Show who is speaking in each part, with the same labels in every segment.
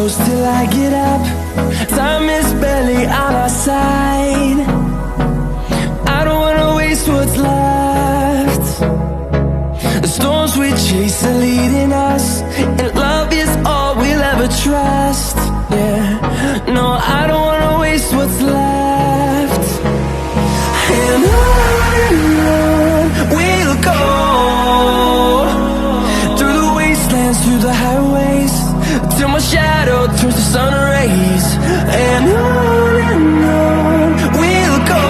Speaker 1: close till I get up. Time is barely on our side. I don't wanna waste what's left. The storms we chase are leading us, and love is all we'll ever trust. Yeah, no, I don't wanna waste what's left. And on we'll go, through the wastelands, through the highways, till my shadow turns to sun rays. And on we'll go,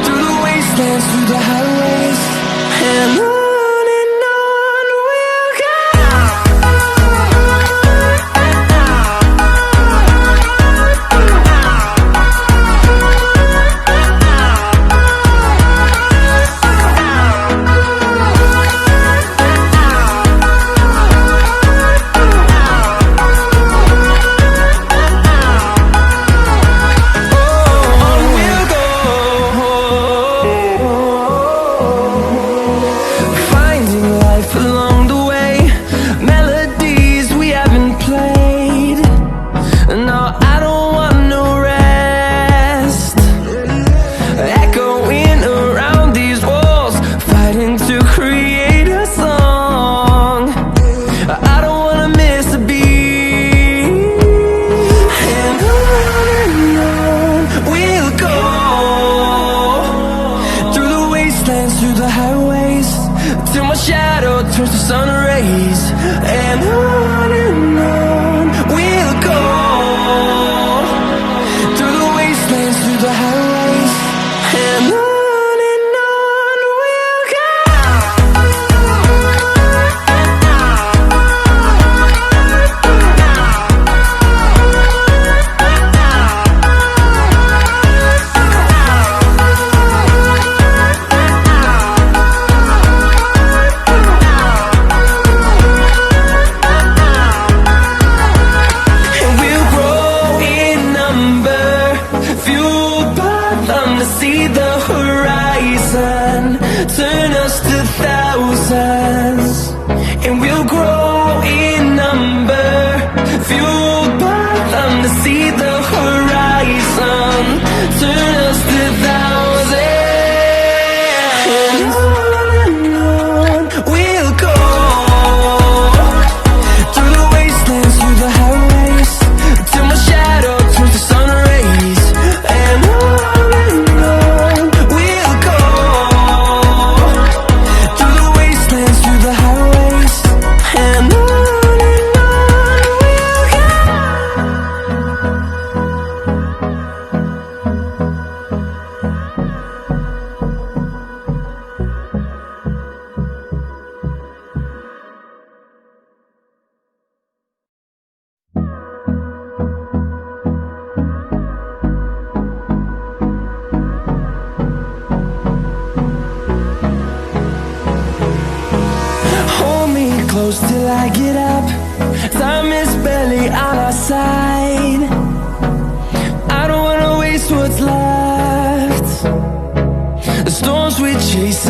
Speaker 1: through the wastelands, through the highways, and on we'll go. Close till I get up. Time is barely on our side. I don't wanna waste what's left. The storms we chase